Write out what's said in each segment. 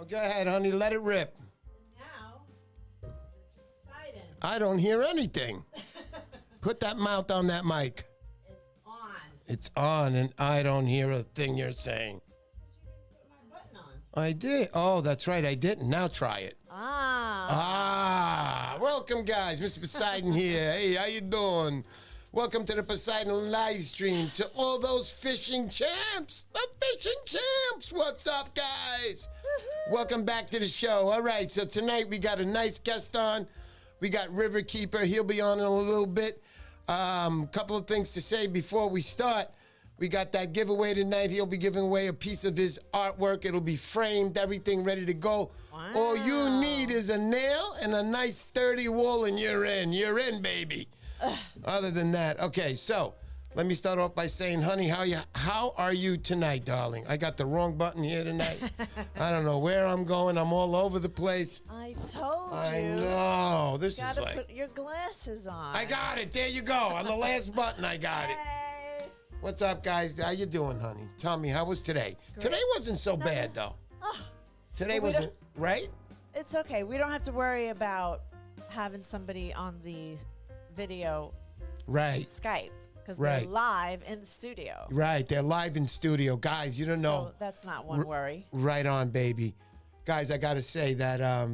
Oh, go ahead, honey. Let it rip. Now, Mr. Poseidon. I don't hear anything. Put that mouth on that mic. It's on. It's on, and I don't hear a thing you're saying. Because you didn't put my button on. I did. Oh, that's right. I didn't. Now try it. Welcome, guys. Mr. Poseidon here. Hey, how you doing? Welcome to the Poseidon live stream. To all those fishing champs. The fishing champs. What's up, guys? Welcome back to the show. All right, so tonight we got a nice guest on. We got RIVERKEEPER. He'll be on in a little bit. Couple of things to say before we start. We got that giveaway tonight. He'll be giving away a piece of his artwork. It'll be framed, everything ready to go. Wow. All you need is a nail and a nice sturdy wall, and you're in. You're in, baby. Other than that, okay, so let me start off by saying, honey, how are you tonight, darling? I got the wrong button here tonight. I don't know where I'm going. I'm all over the place. I told you. I know. This You is gotta like... put your glasses on. I got it. There you go. On the last button, I got it. Hey. What's up, guys? How you doing, honey? Tell me, how was today? Great. Today wasn't so bad, though. Oh, Today well, we wasn't, right? it's okay. We don't have to worry about having somebody on the video Right. Skype because Right. they're live in the studio. Right. They're live in studio. Guys, you don't know. So that's not one worry. Right on, baby. Guys, I got to say that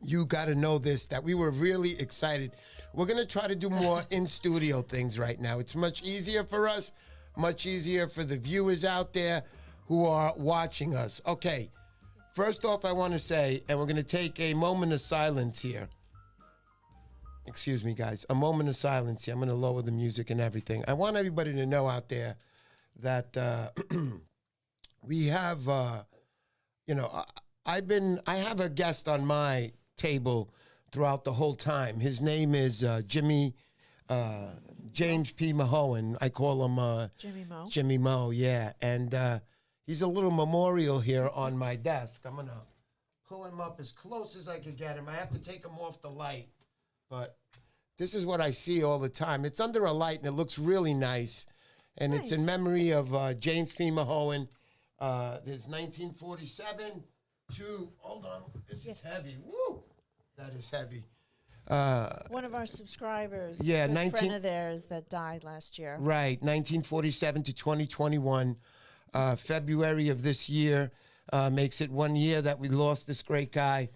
you got to know this, that we were really excited. We're going to try to do more in-studio things right now. It's much easier for us, much easier for the viewers out there who are watching us. Okay, first off, I want to say, and we're going to take a moment of silence here. Excuse me, guys. A moment of silence here. I'm going to lower the music and everything. I want everybody to know out there that we have, I have a guest on my table throughout the whole time. His name is James P. Mahowan. I call him Jimmy Mo. Jimmy Mo, yeah. And he's a little memorial here on my desk. I'm going to pull him up as close as I could get him. I have to take him off the light. But this is what I see all the time. It's under a light, and it looks really nice. And it's in memory of James P. Mahowan. There's 1947 to, hold on, this is heavy. Woo! That is heavy. One of our subscribers, Yeah, a good friend of theirs that died last year. Right, 1947 to 2021. February of this year makes it 1 year that we lost this great guy.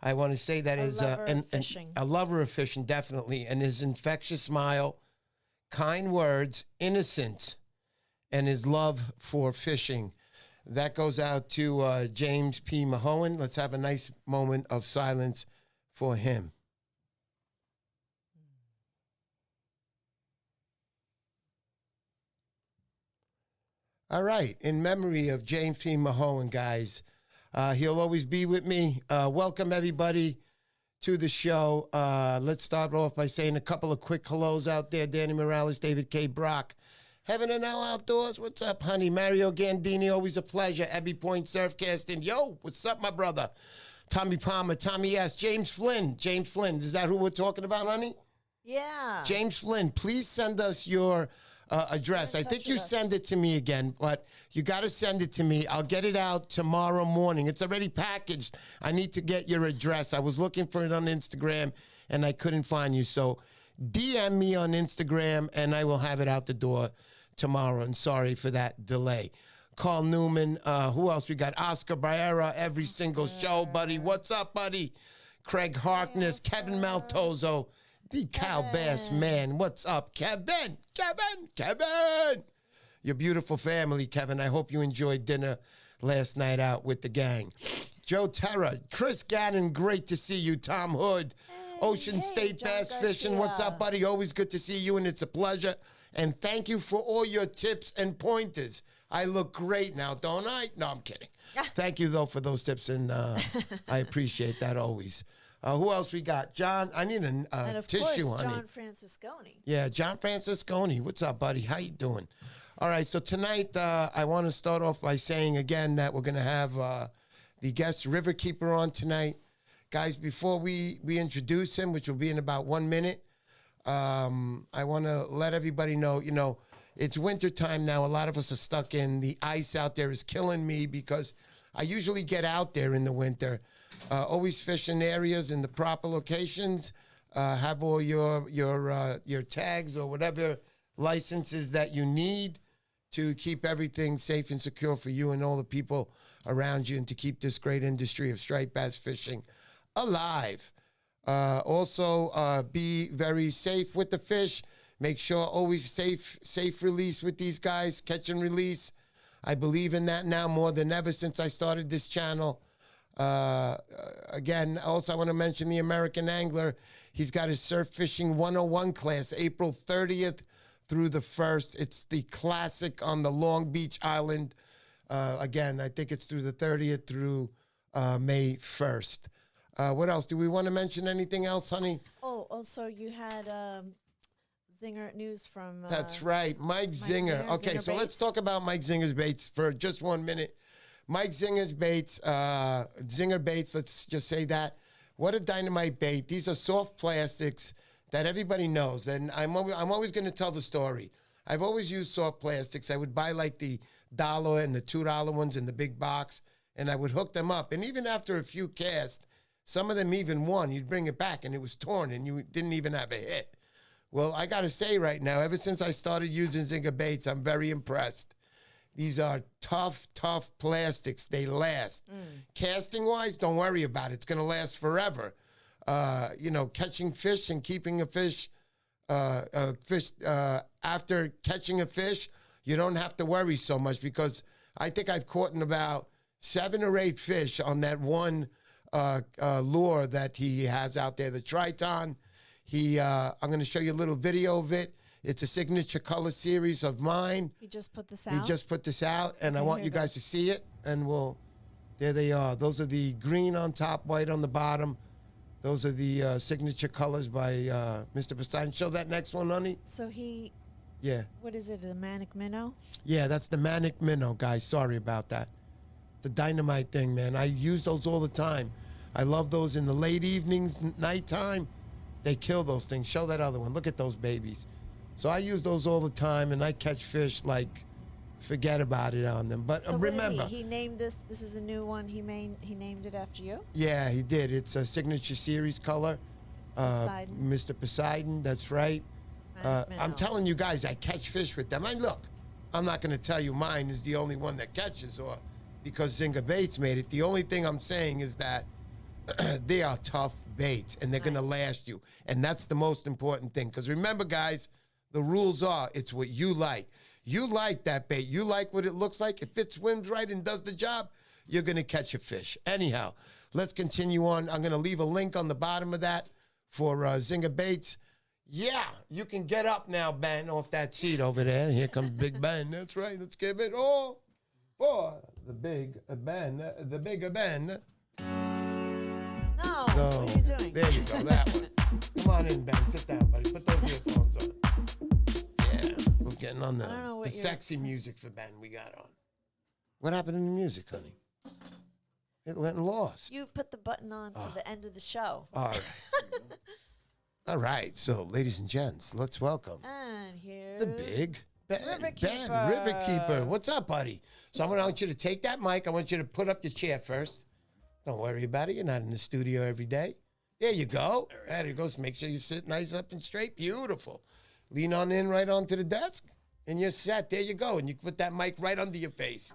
I want to say that is a lover of fishing, definitely. And his infectious smile, kind words, innocence, and his love for fishing. That goes out to James P. Mahowan. Let's have a nice moment of silence for him. All right. In memory of James P. Mahowan, guys. He'll always be with me. Welcome, everybody, to the show. Let's start off by saying a couple of quick hellos out there. Danny Morales, David K. Brock. Heaven and Hell Outdoors. What's up, honey? Mario Gandini, always a pleasure. Abbey Point Surfcasting. Yo, what's up, my brother? Tommy Palmer, Tommy S. James Flynn. James Flynn. Is that who we're talking about, honey? Yeah. James Flynn, please send us your address. I think you send it to me again, but you got to send it to me. I'll get it out tomorrow morning. It's already packaged. I need to get your address. I was looking for it on Instagram, and I couldn't find you. So DM me on Instagram, and I will have it out the door tomorrow. And sorry for that delay. Carl Newman. Who else we got? Oscar Barrera, every single show, buddy. What's up, buddy? Craig Harkness, Kevin Maltozo. The Cow Bass Man. What's up, Kevin? Kevin! Your beautiful family, Kevin. I hope you enjoyed dinner last night out with the gang. Joe Terra, Chris Gannon, great to see you. Tom Hood, Ocean State Bass Fishing. What's up, buddy? Always good to see you, and it's a pleasure. And thank you for all your tips and pointers. I look great now, don't I? No, I'm kidding. Thank you, though, for those tips, and I appreciate that always. Who else we got? John, I need a and of tissue, course, honey. John Francisconi. Yeah, John Francisconi. What's up, buddy? How you doing? All right, so tonight I want to start off by saying again that we're going to have the guest RIVERKEEPER on tonight. Guys, before we introduce him, which will be in about 1 minute, I want to let everybody know, you know, it's wintertime now. A lot of us are stuck in. The ice out there is killing me because I usually get out there in the winter. Always fish in areas in the proper locations. Have all your tags or whatever licenses that you need to keep everything safe and secure for you and all the people around you, and to keep this great industry of striped bass fishing alive. Also, be very safe with the fish. Make sure always safe release with these guys, catch and release. I believe in that now more than ever since I started this channel. Again, also I want to mention the American Angler. He's got his Surf Fishing 101 class, April 30th through the 1st. It's the classic on the Long Beach Island. Again, I think it's through the 30th through May 1st. What else? Do we want to mention anything else, honey? Oh, also you had Zinger news from... That's right, Mike Zinger. Okay, Zinger so let's Baits. talk about Mike Zinger's Baits for just 1 minute. Mike Zinger's Baits, Zinger Baits, let's just say that. What a dynamite bait. These are soft plastics that everybody knows, and I'm always going to tell the story. I've always used soft plastics. I would buy like the $1 and the $2 ones in the big box, and I would hook them up. And even after a few casts, some of them even won. You'd bring it back, and it was torn, and you didn't even have a hit. Well, I got to say right now, ever since I started using Zinger Baits, I'm very impressed. These are tough plastics. They last. Casting-wise, don't worry about it. It's going to last forever. Catching fish and keeping a fish, after catching a fish, you don't have to worry so much, because I think I've caught in about 7 or 8 fish on that one lure that he has out there, the Triton. I'm going to show you a little video of it. It's a signature color series of mine. He just put this out? He just put this out, and I want you guys to see it. And there they are. Those are the green on top, white on the bottom. Those are the signature colors by Mr. Poseidon. Show that next one, honey. So Yeah. What is it, a Manic Minnow? Yeah, that's the Manic Minnow, guys. Sorry about that. The dynamite thing, man. I use those all the time. I love those in the late evenings, nighttime. They kill those things. Show that other one. Look at those babies. So I use those all the time, and I catch fish like forget about it on them. But So remember, he named this. This is a new one. He named it after you. yeah, he did. It's a signature series color. Poseidon. Mr. Poseidon, that's right. Manic I'm Minnow. telling you guys, I catch fish with them. Look, I'm not going to tell you mine is the only one that catches, or because Zinger Baits made it. The only thing I'm saying is that they are tough baits, and they're going to last you. And that's the most important thing. Because remember, guys, the rules are, it's what you like. You like that bait. You like what it looks like. If it swims right and does the job, you're going to catch a fish. Anyhow, let's continue on. I'm going to leave a link on the bottom of that for Zinger Baits. Yeah, you can get up now, Ben, off that seat over there. Here comes Big Ben. That's right. Let's give it all for the Big Ben. The Bigger Ben. No, So, what are you doing? there you go, that one. Come on in, Ben. Sit down, buddy. Put those earphones on. Yeah, we're getting on I don't know the what you're- sexy music for Ben we got on. What happened in the music, honey? It went and lost. You put the button on for the end of the show. All right. All right, so ladies and gents, let's welcome And here the Big Ben. Riverkeeper. Ben, Riverkeeper. What's up, buddy? So I want you to take that mic. I want you to put up your chair first. Don't worry about it. You're not in the studio every day. There you go. There you go. So make sure you sit nice up and straight. Beautiful. Lean on in right onto the desk, and you're set. There you go. And you put that mic right under your face.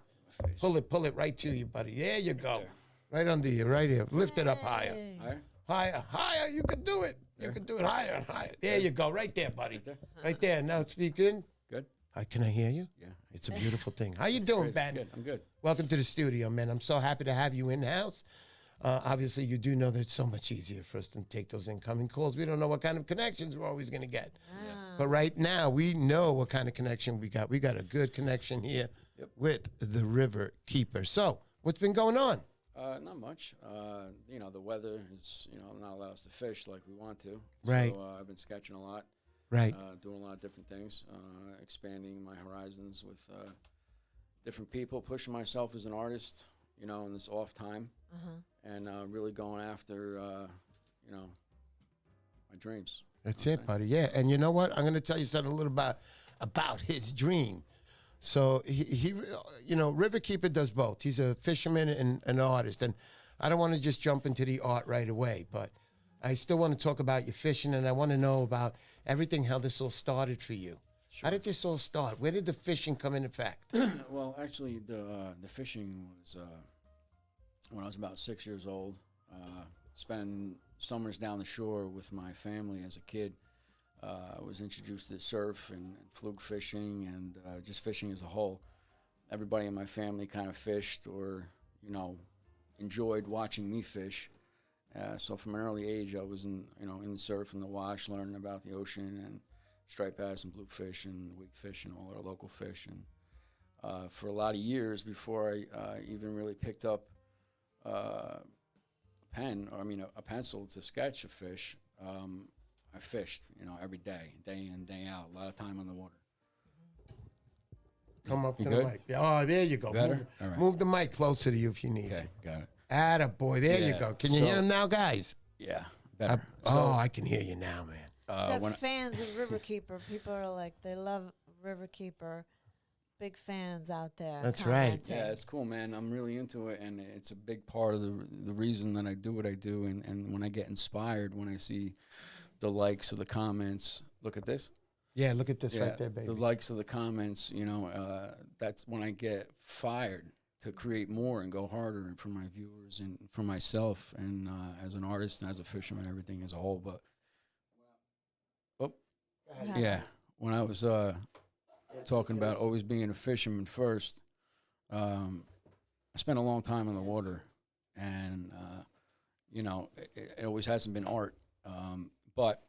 Pull it right to you, buddy. There you go. Right under you, right here. Lift it up higher. Hey. Higher, higher. You can do it. You can do it higher and higher. There you go. Right there, buddy. Right there. Now speak in. Good. Hi, can I hear you? Yeah. It's a beautiful thing. How you doing, Ben? Good. I'm good. Welcome to the studio, man. I'm so happy to have you in-house. Obviously, you do know that it's so much easier for us to take those incoming calls. We don't know what kind of connections we're always going to get. But right now, we know what kind of connection we got. We got a good connection here with the River Keeper. So, what's been going on? Not much. The weather is, not allowed us to fish like we want to. Right. So I've been sketching a lot. Right. Doing a lot of different things, expanding my horizons with different people, pushing myself as an artist, in this off time, and really going after, my dreams. That's it, buddy. Yeah. And you know what? I'm going to tell you something a little about his dream. So he you know, Riverkeeper does both. He's a fisherman and an artist. And I don't want to just jump into the art right away, but I still want to talk about your fishing, and I want to know about everything, how this all started for you. How did this all start? Where did the fishing come into effect? Well, actually, the fishing was when I was about 6 years old. Spending summers down the shore with my family as a kid. I was introduced to surf and fluke fishing and just fishing as a whole. Everybody in my family kind of fished or, you know, enjoyed watching me fish. So from an early age, I was in the surf and the wash, learning about the ocean and striped bass and bluefish and weakfish and all our local fish. And for a lot of years before I even really picked up a pencil to sketch a fish, I fished, you know, every day, day in, day out, a lot of time on the water. Come up You to good? the mic. Oh, there you go. Better? Move, All right. move the mic closer to you if you need Okay, to. got it. Attaboy, there you Yeah, go. Can you so- hear him now, guys? Yeah, better. I can hear you now, man. The fans of Riverkeeper. People are like, they love Riverkeeper. Big fans out there. That's right. commenting. Yeah, it's cool, man. I'm really into it, and it's a big part of the reason that I do what I do. And when I get inspired, when I see the likes of the comments, look at this. Yeah, look at this right there, baby. The likes of the comments, you know, that's when I get fired to create more and go harder, and for my viewers and for myself, and as an artist and as a fisherman, everything as a whole. But yeah, when I was talking about always being a fisherman first, I spent a long time in the water, and you know, it always hasn't been art. But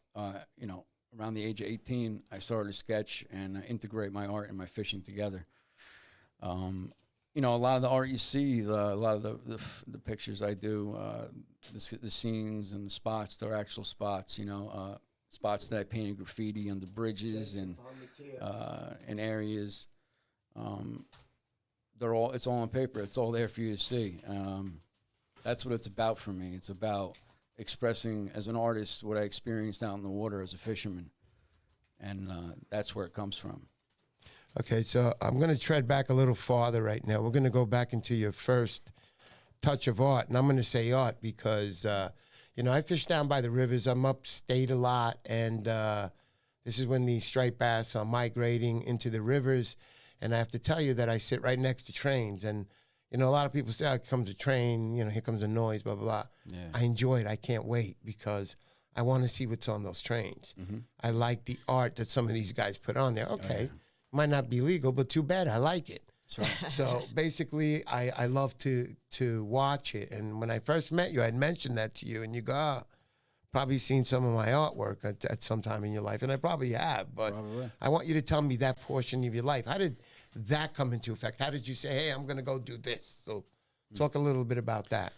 you know, around the age of 18, I started to sketch and integrate my art and my fishing together. You know, a lot of the art you see, a lot of the pictures I do, the scenes and the spots, they're actual spots. You know, spots that I painted graffiti on the bridges and in areas. It's all on paper. It's all there for you to see. That's what it's about for me. It's about expressing as an artist what I experienced out in the water as a fisherman, and that's where it comes from. Okay, so I'm going to tread back a little farther right now. We're going to go back into your first touch of art, and I'm going to say art because, you know, I fish down by the rivers. I'm upstate a lot, and this is when the striped bass are migrating into the rivers, and I have to tell you that I sit right next to trains, and, you know, a lot of people say, oh, here comes a train, you know, here comes a noise, blah, blah, blah. Yeah. I enjoy it. I can't wait because I want to see what's on those trains. Mm-hmm. I like the art that some of these guys put on there. Okay. Oh, yeah. Might not be legal, but too bad. I like it. That's right. So basically, I love to watch it. And when I first met you, I had mentioned that to you, and you go, oh, probably seen some of my artwork at some time in your life, and I probably have. But Probably. I want you to tell me that portion of your life. How did that come into effect? How did you say, hey, I'm going to go do this? So talk a little bit about that.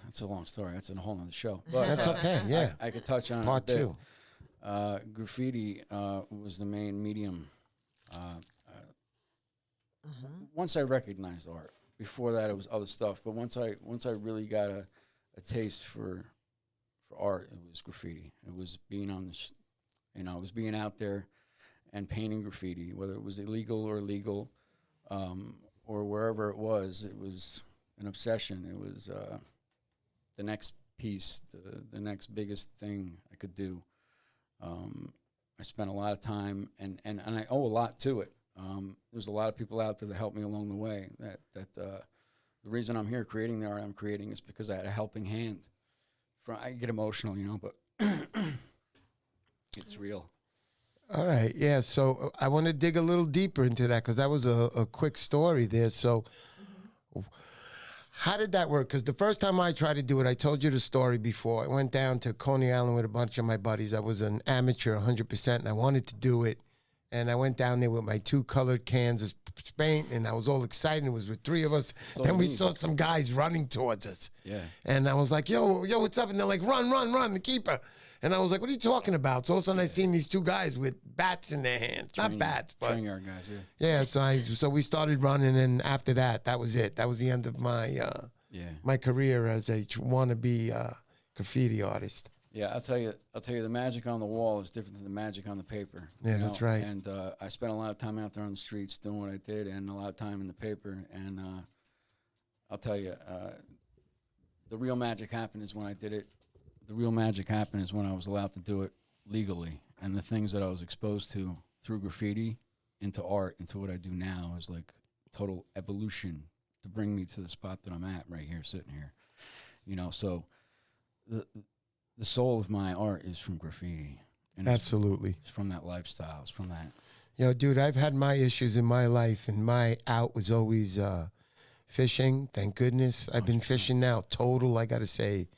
It's a long story. That's a whole nother show. But That's okay. Yeah. I could touch on Part it a bit. two. Graffiti was the main medium. Once I recognized art, before that it was other stuff. But once I really got a taste for art, it was graffiti. It was being on it was being out there and painting graffiti, whether it was illegal or legal, or wherever it was an obsession. It was the next piece, the next biggest thing I could do. I spent a lot of time, and I owe a lot to it. There's a lot of people out there that helped me along the way. The reason I'm here creating the art I'm creating is because I had a helping hand. I get emotional, you know, but it's real. All right. Yeah. So I want to dig a little deeper into that because that was a quick story there. So how did that work? Because the first time I tried to do it, I told you the story before. I went down to Coney Island with a bunch of my buddies. I was an amateur 100%, and I wanted to do it. And I went down there with my 2 colored cans of paint, and I was all excited. It was with 3 of us. Then we saw some guys running towards us. Yeah. And I was like, yo, what's up? And they're like, run, the keeper. And I was like, what are you talking about? So all of a sudden I seen these 2 guys with bats in their hands. Not bats, but train yard guys, yeah. yeah. So we started running, and after that was it. That was the end of my my career as a wannabe graffiti artist. Yeah, I'll tell you, the magic on the wall is different than the magic on the paper. Yeah, you know? that's right. And I spent a lot of time out there on the streets doing what I did, and a lot of time in the paper. And I'll tell you, the real magic happened is when I did it. The real magic happened is when I was allowed to do it legally, and the things that I was exposed to through graffiti into art, into what I do now, is like total evolution to bring me to the spot that I'm at right here, sitting here. You know, so the soul of my art is from graffiti. And Absolutely. It's from that lifestyle. It's from that. You know, dude, I've had my issues in my life, and my out was always fishing. Thank goodness. I've been fishing now total, I got to say,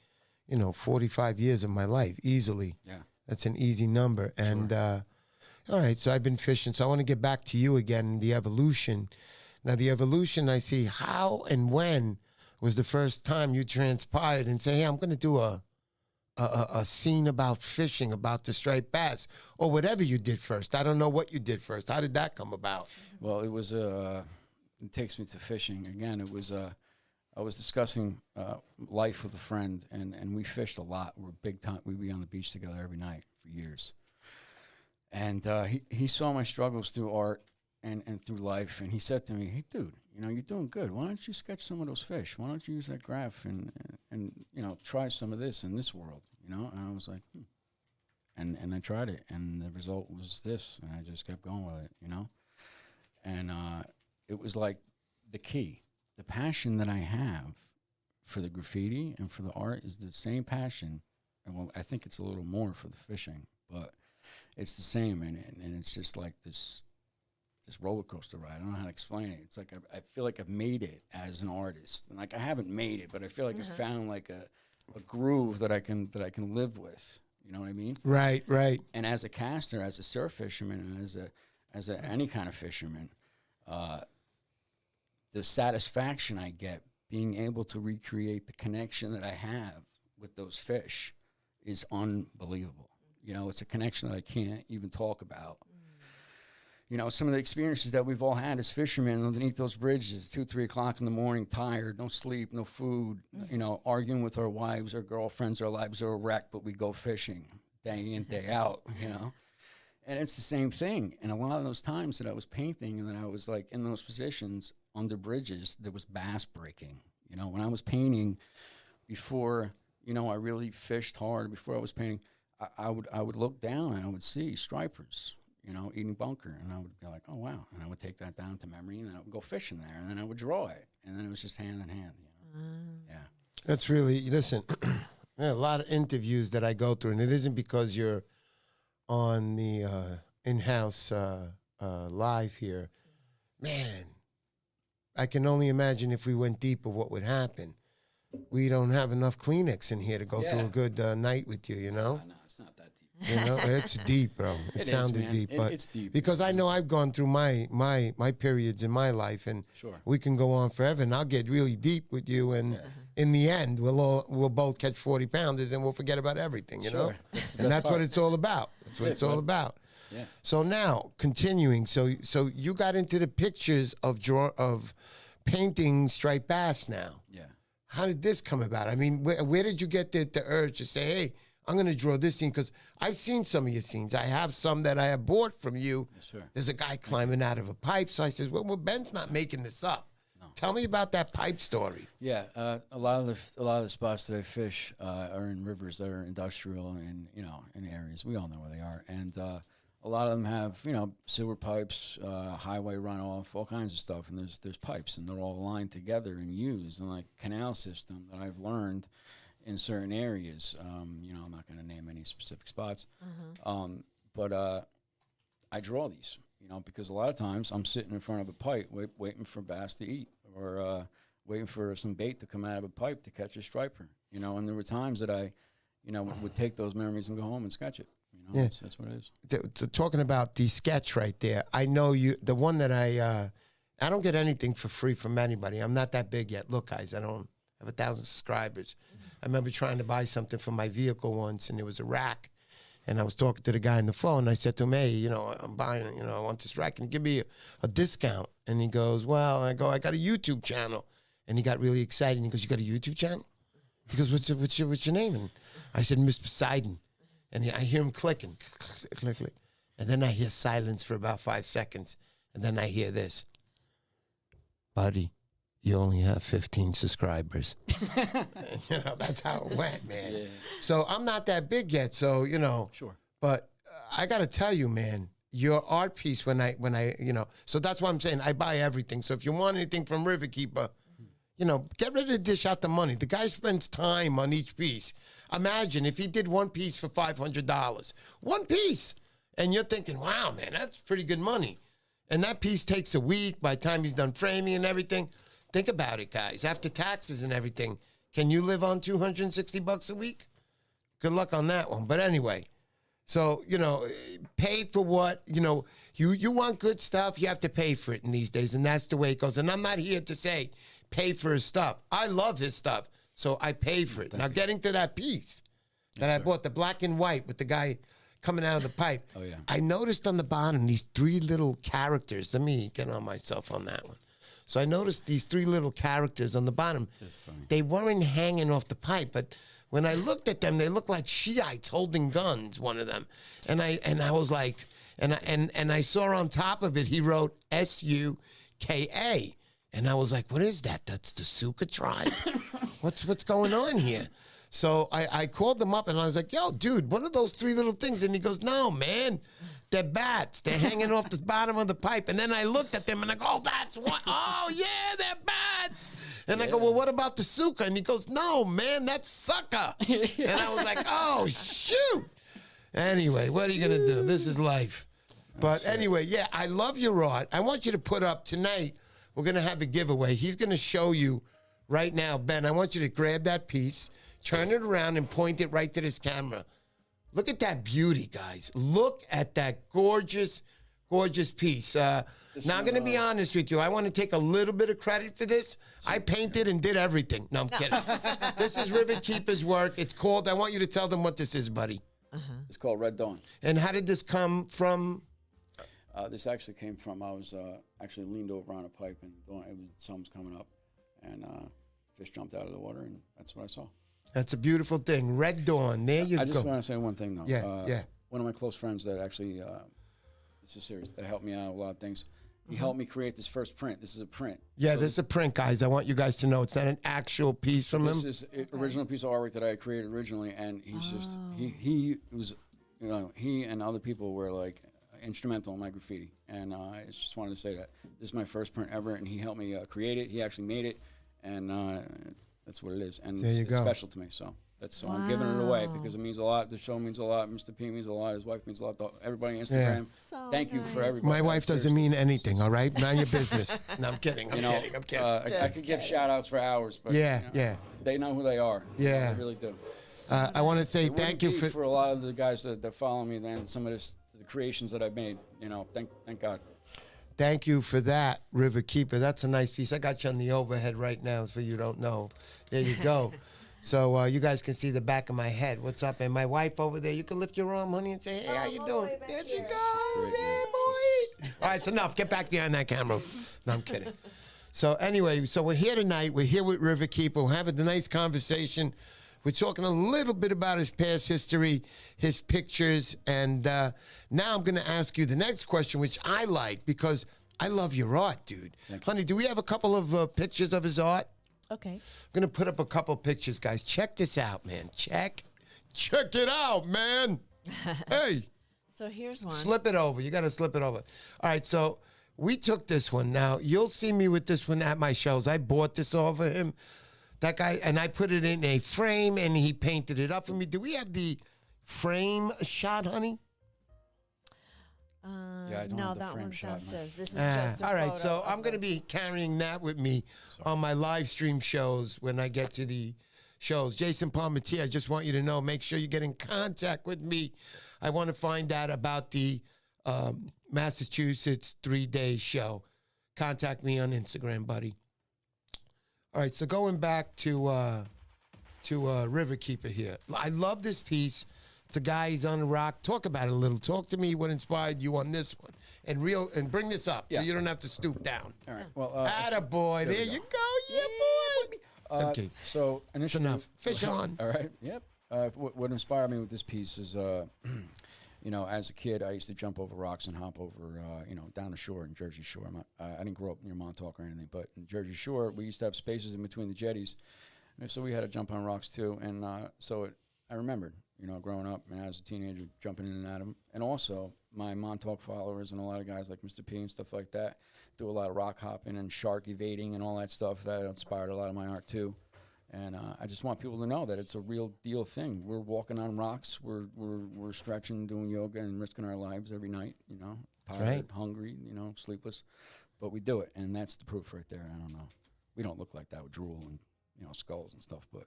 45 years of my life, easily. Yeah. That's an easy number. And, all right, so I've been fishing. So I want to get back to you again, the evolution. Now, the evolution, I see how and when was the first time you transpired and say, hey, I'm going to do a scene about fishing, about the striped bass, or whatever you did first. I don't know what you did first. How did that come about? Well, it was, it takes me to fishing. Again, it was, I was discussing life with a friend, and we fished a lot. We're big time. We'd be on the beach together every night for years. And he saw my struggles through art and through life, and he said to me, hey, dude, you're doing good. Why don't you sketch some of those fish? Why don't you use that graph and try some of this in this world, And I was like, And I tried it, and the result was this, and I just kept going with it, And it was like the key. The passion that I have for the graffiti and for the art is the same passion, and well, I think it's a little more for the fishing, but it's the same, and it's just like this roller coaster ride. I don't know how to explain it. It's like I feel like I've made it as an artist. And like I haven't made it, but I feel like I found like a groove that I can live with. You know what I mean? Right. And as a caster, as a surf fisherman, and as a any kind of fisherman, the satisfaction I get being able to recreate the connection that I have with those fish is unbelievable. It's a connection that I can't even talk about. Some of the experiences that we've all had as fishermen underneath those bridges, 2, 3 o'clock in the morning, tired, no sleep, no food, arguing with our wives, our girlfriends, our lives are a wreck, but we go fishing day in, day out, And it's the same thing. And a lot of those times that I was painting and that I was like in those positions under bridges, there was bass breaking. When I was painting before, I really fished hard, before I was painting, I would look down and I would see stripers, eating bunker. And I would be like, oh, wow. And I would take that down to memory, and then I would go fishing there, and then I would draw it. And then it was just hand in hand, Yeah. That's really, listen, there are a lot of interviews that I go through, and it isn't because you're on the in-house live here. Man, I can only imagine if we went deeper what would happen. We don't have enough Kleenex in here to go through a good night with you, No, it's not that deep. It's deep, bro. It sounded is, deep, but it's deep because I know I've gone through my periods in my life, and we can go on forever. And I'll get really deep with you, and in the end, we'll both catch 40-pounders, and we'll forget about everything, you know. And that's what it's all about. That's what it's all about. Yeah. So now, continuing, so you got into the pictures of painting striped bass now. Yeah. How did this come about? I mean, where did you get the urge to say, hey, I'm going to draw this scene? Because I've seen some of your scenes. I have some that I have bought from you. Yes, sir. There's a guy climbing out of a pipe. So I says, well, Ben's not making this up. No. Tell me about that pipe story. Yeah, a lot of the spots that I fish are in rivers that are industrial and in areas. We all know where they are, and a lot of them have sewer pipes, highway runoff, all kinds of stuff. And there's pipes, and they're all lined together and used, and like canal system that I've learned in certain areas. I'm not going to name any specific spots, but I draw these, because a lot of times I'm sitting in front of a pipe waiting for bass to eat, or waiting for some bait to come out of a pipe to catch a striper, and there were times that I, would take those memories and go home and sketch it. That's what it is. Talking about the sketch right there, I know you, the one that I don't get anything for free from anybody. I'm not that big yet. Look, guys, I don't have 1,000 subscribers. I remember trying to buy something for my vehicle once, and it was a rack. And I was talking to the guy on the phone, and I said to him, hey, I'm buying, I want this rack. Can you give me a discount? And he goes, well, I got a YouTube channel. And he got really excited. And he goes, you got a YouTube channel? He goes, what's your name? And I said, Mr. Poseidon. And I hear him clicking, click, click, click. And then I hear silence for about 5 seconds. And then I hear this. Buddy, you only have 15 subscribers. You know, that's how it went, man. Yeah. So I'm not that big yet, so, you know. Sure. But I got to tell you, man, your art piece when I, you know, so that's why I'm saying I buy everything. So if you want anything from Riverkeeper, you know, get ready to dish out the money. The guy spends time on each piece. Imagine if he did one piece for $500. One piece. And you're thinking, wow, man, that's pretty good money. And that piece takes a week by the time he's done framing and everything. Think about it, guys. After taxes and everything, can you live on $260 a week? Good luck on that one. But anyway, so, you know, pay for what, you know, you want good stuff, you have to pay for it in these days. And that's the way it goes. And I'm not here to say pay for his stuff. I love his stuff, so I pay for it. Now, getting to that piece that I bought, the black and white with the guy coming out of the pipe. Oh, yeah. I noticed on the bottom these 3 little characters. Let me get on myself on that one. So I noticed these 3 little characters on the bottom. That's funny. They weren't hanging off the pipe, but when I looked at them, they looked like Shiites holding guns, one of them. And I was like, and I saw on top of it, he wrote SUKA. And I was like, what is that? That's the Suka tribe? What's going on here? So I called them up and I was like, yo, dude, what are those 3 little things? And he goes, no, man, they're bats. They're hanging off the bottom of the pipe. And then I looked at them and I go, oh, that's what? Oh, yeah, they're bats. And I go, well, what about the Suka? And he goes, no, man, that's sucker. And I was like, oh, shoot. Anyway, what are you going to do? This is life. But anyway, yeah, I love your art. I want you to put up tonight. We're going to have a giveaway. He's going to show you right now. Ben, I want you to grab that piece, turn it around, and point it right to this camera. Look at that beauty, guys. Look at that gorgeous, gorgeous piece. Now, I'm going to be honest with you. I want to take a little bit of credit for this. I painted and did everything. No, I'm kidding. This is Riverkeeper's work. It's called, I want you to tell them what this is, buddy. It's called Red Dawn. And how did this come from? This actually came from, I was actually leaned over on a pipe and sun was coming up, and fish jumped out of the water, and that's what I saw. That's a beautiful thing. Red Dawn. There you go. I just want to say one thing, though. Yeah. One of my close friends that actually, this is serious, that helped me out with a lot of things. He helped me create this first print. This is a print. Yeah, so this is a print, guys. I want you guys to know it's not an actual piece from him. This is an original piece of artwork that I created originally, and he's just, he was, you know, he and other people were like, instrumental in my graffiti, and I just wanted to say that this is my first print ever, and he helped me create it. He actually made it, and that's what it is, and it's special to me. So I'm giving it away because it means a lot. The show means a lot. Mr. P means a lot. His wife means a lot. Everybody on Instagram. So Thank you for everybody. My wife doesn't mean anything. All right, mind your business. No, I'm kidding. I'm kidding. I could give shout outs for hours, but they know who they are. Yeah, they really do. I want to say thank you for a lot of the guys that follow me. Then some of the creations that I made, you know, thank God. Thank you for that, Riverkeeper. That's a nice piece. I got you on the overhead right now, so you don't know. There you go. So you guys can see the back of my head. What's up? And my wife over there, you can lift your arm, honey, and say, hey, how you doing? There she goes. Yeah, boy. All right, it's enough. Get back behind that camera. No, I'm kidding. So anyway, so we're here tonight. We're here with Riverkeeper. We're having a nice conversation. We're talking a little bit about his past history, his pictures, and now I'm going to ask you the next question, which I like because I love your art, dude. Honey, do we have a couple of pictures of his art? Okay. I'm going to put up a couple pictures, guys. Check this out, man. Check it out, man. Hey. So here's one. Slip it over. You got to slip it over. All right, so we took this one. Now, you'll see me with this one at my shows. I bought this off of him. That guy, and I put it in a frame, and he painted it up for me. Do we have the frame shot, honey? Yeah, I don't have the that frame one's shot. downstairs. This is just a all right, photo so of I'm going to be carrying that with me on my live stream shows when I get to the shows. Jason Palmatier, I just want you to know, make sure you get in contact with me. I want to find out about the Massachusetts 3-day show. Contact me on Instagram, buddy. All right, so going back to Riverkeeper here. I love this piece. It's a guy, he's on the rock. Talk about it a little. Talk to me what inspired you on this one. And bring this up. Yeah. So you don't have to stoop down. All right. Well, attaboy. There you go. Yeah, boy. Okay. So It's initially, enough. Fish on. All right. Yep. What inspired me with this piece is, you know, as a kid, I used to jump over rocks and hop over, you know, down the shore in Jersey Shore. I didn't grow up near Montauk or anything, but in Jersey Shore, we used to have spaces in between the jetties, and so we had to jump on rocks too. And I remembered, you know, growing up and as a teenager, jumping in and out of them. And also, my Montauk followers and a lot of guys like Mr. P and stuff like that do a lot of rock hopping and shark evading and all that stuff. That inspired a lot of my art too. And I just want people to know that it's a real deal thing. We're walking on rocks. We're stretching, doing yoga, and risking our lives every night. You know, tired, hungry, you know, sleepless, but we do it, and that's the proof right there. I don't know. We don't look like that with drool and, you know, skulls and stuff, but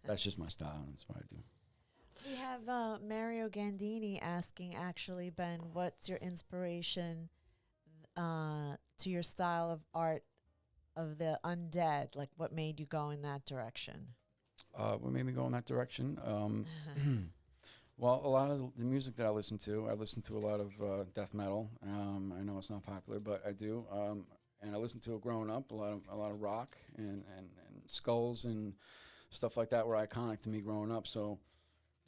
that's just my style, and that's what I do. We have Mario Gandini asking, actually, Ben, what's your inspiration to your style of art of the undead? Like, what made you go in that direction? What made me go in that direction? Well, a lot of the music that I listen to a lot of death metal. I know it's not popular, but I do. And I listened to it growing up, a lot of rock and skulls and stuff like that were iconic to me growing up. So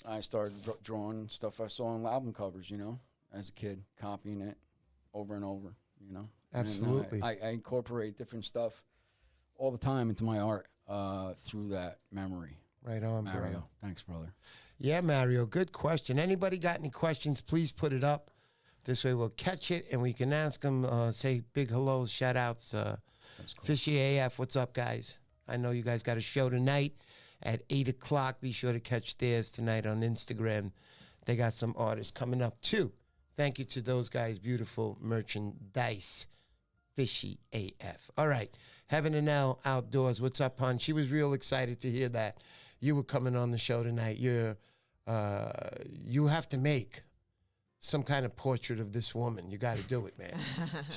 I started drawing stuff I saw on album covers, you know, as a kid, copying it over and over, you know. Absolutely. And, I incorporate different stuff all the time into my art through that memory. Right on, Mario. bro. Thanks, brother. Yeah, Mario, good question. Anybody got any questions, please put it up. This way we'll catch it and we can ask them, say big hellos, shout outs. Cool. Fishy AF, what's up, guys? I know you guys got a show tonight at 8 o'clock. Be sure to catch theirs tonight on Instagram. They got some artists coming up, too. Thank you to those guys. Beautiful merchandise. Fishy AF. All right. Heaven and L Outdoors. What's up, hon? She was real excited to hear that you were coming on the show tonight. You have to make some kind of portrait of this woman. You got to do it, man.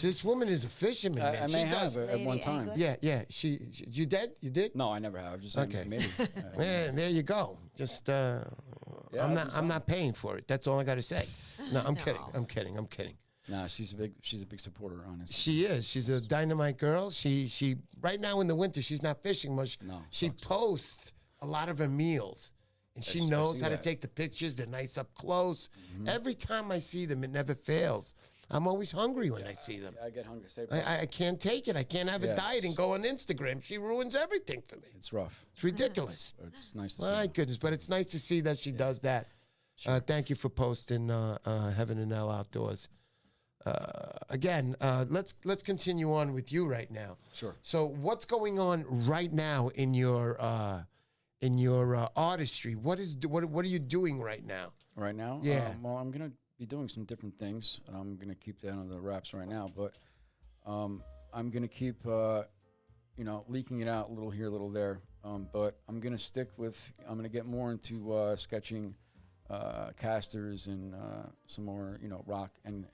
This woman is a fisherman, man. I may have at one time. Angler? Yeah. You did? You did? No, I never have. Just saying Okay. maybe. Man, there you go. Just I'm not paying for it. That's all I got to say. No, I'm kidding. I'm kidding. Nah, she's a big supporter, honestly. She is. She's a dynamite girl. She right now in the winter she's not fishing much. No, she sucks. posts a lot of her meals. And she I knows see how to that. take the pictures. They're nice up close. Every time I see them, it never fails. I'm always hungry when I see them. I get hungry. Say, I can't take it. I can't have a Yes. diet and go on Instagram. She ruins everything for me. it's rough. It's ridiculous. But it's nice to My see. goodness, but it's nice to see that she does that. Thank you for posting Heaven and L Outdoors. Again, let's continue on with you right now. Sure. So what's going on right now in your artistry? What are you doing right now? Right now? Yeah. Well, I'm going to be doing some different things. I'm going to keep that under the wraps right now, but I'm going to keep, leaking it out a little here, a little there. But I'm going to get more into sketching casters and some more, rock and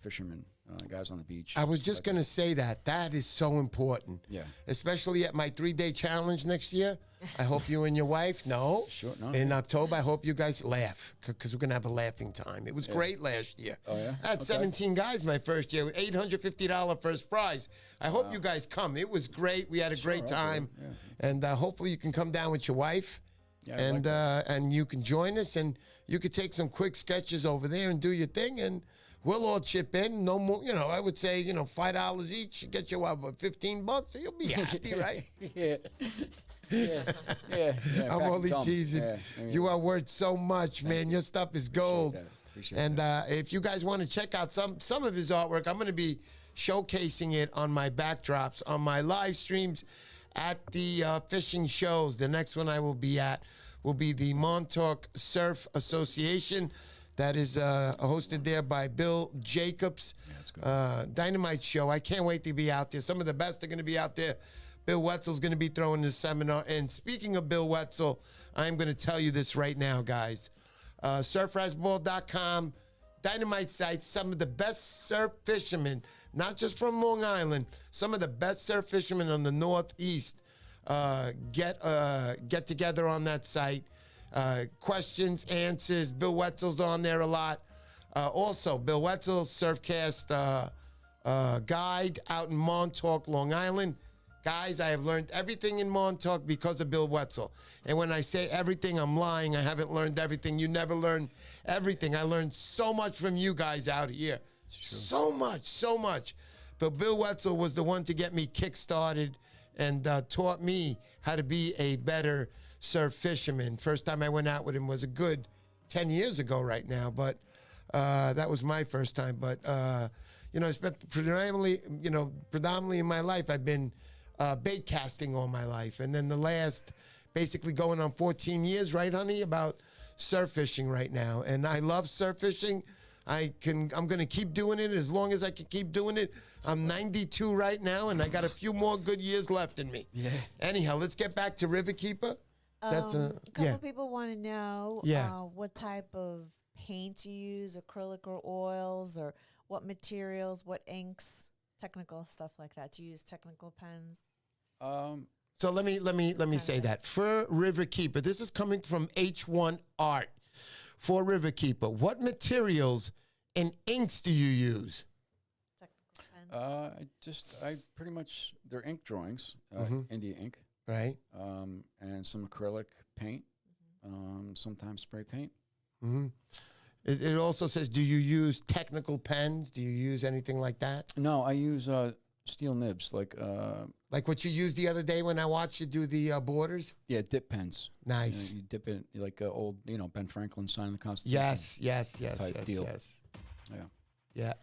fishermen, guys on the beach. I was just going to say that is so important. Yeah. Especially at my 3-day challenge next year. I hope you and your wife, no. Sure, no. In October, I hope you guys laugh because we're going to have a laughing time. It was great last year. Oh, yeah? I had 17 guys my first year with $850 first prize. I hope you guys come. It was great. We had a great time. Yeah. And hopefully you can come down with your wife. Yeah, I'd like And you can join us and you could take some quick sketches over there and do your thing and we'll all chip in. No more, I would say, $5 each. Get you about $15 so you'll be happy, right? yeah. I'm only teasing. Yeah, you are worth so much, man. Your stuff is gold. Appreciate And that. if you guys want to check out some of his artwork, I'm going to be showcasing it on my backdrops, on my live streams at the fishing shows. The next one I will be at will be the Montauk Surf Association. That is hosted there by Bill Jacobs. Yeah, that's good. Dynamite show. I can't wait to be out there. Some of the best are going to be out there. Bill Wetzel's going to be throwing this seminar. And speaking of Bill Wetzel, I'm going to tell you this right now, guys. Surfrazball.com, Dynamite sites, some of the best surf fishermen, not just from Long Island, some of the best surf fishermen on the Northeast get together on that site. Questions, answers. Bill Wetzel's on there a lot. Also, Bill Wetzel's Surfcast guide out in Montauk, Long Island. Guys, I have learned everything in Montauk because of Bill Wetzel. And when I say everything, I'm lying. I haven't learned everything. You never learn everything. I learned so much from you guys out here. So much, so much. But Bill Wetzel was the one to get me kick-started and taught me how to be a better surf fisherman. First time I went out with him was a good 10 years ago right now. But that was my first time. But, you know, I spent predominantly in my life, I've been bait casting all my life. And then the last, basically going on 14 years, right, honey, about surf fishing right now. And I love surf fishing. I'm going to keep doing it as long as I can keep doing it. I'm 92 right now, and I got a few more good years left in me. Yeah. Anyhow, let's get back to Riverkeeper. That's a couple people want to know what type of paint you use, acrylic or oils, or what materials, what inks, technical stuff like that. Do you use technical pens? So let me say that for Riverkeeper, this is coming from H1 Art. For Riverkeeper, what materials and inks do you use? Technical pens. I pretty much, they're ink drawings, India ink. Right. And some acrylic paint, sometimes spray paint. Mm-hmm. It also says, do you use technical pens? Do you use anything like that? No, I use steel nibs, like what you used the other day when I watched you do the borders? Yeah, dip pens. Nice. You dip it like old, Ben Franklin signing the Constitution. Yes. Deal. Yeah.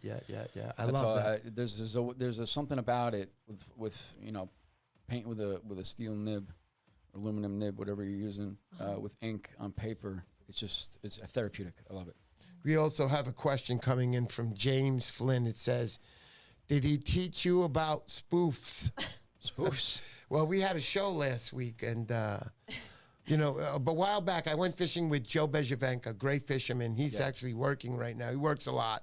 I love that. There's something about it with paint with a steel nib, aluminum nib, whatever you're using, with ink on paper. It's therapeutic. I love it. We also have a question coming in from James Flynn. It says, did he teach you about spoofs? Spoofs? Well, we had a show last week, and, a while back, I went fishing with Joe Bejevenka, great fisherman. He's actually working right now. He works a lot.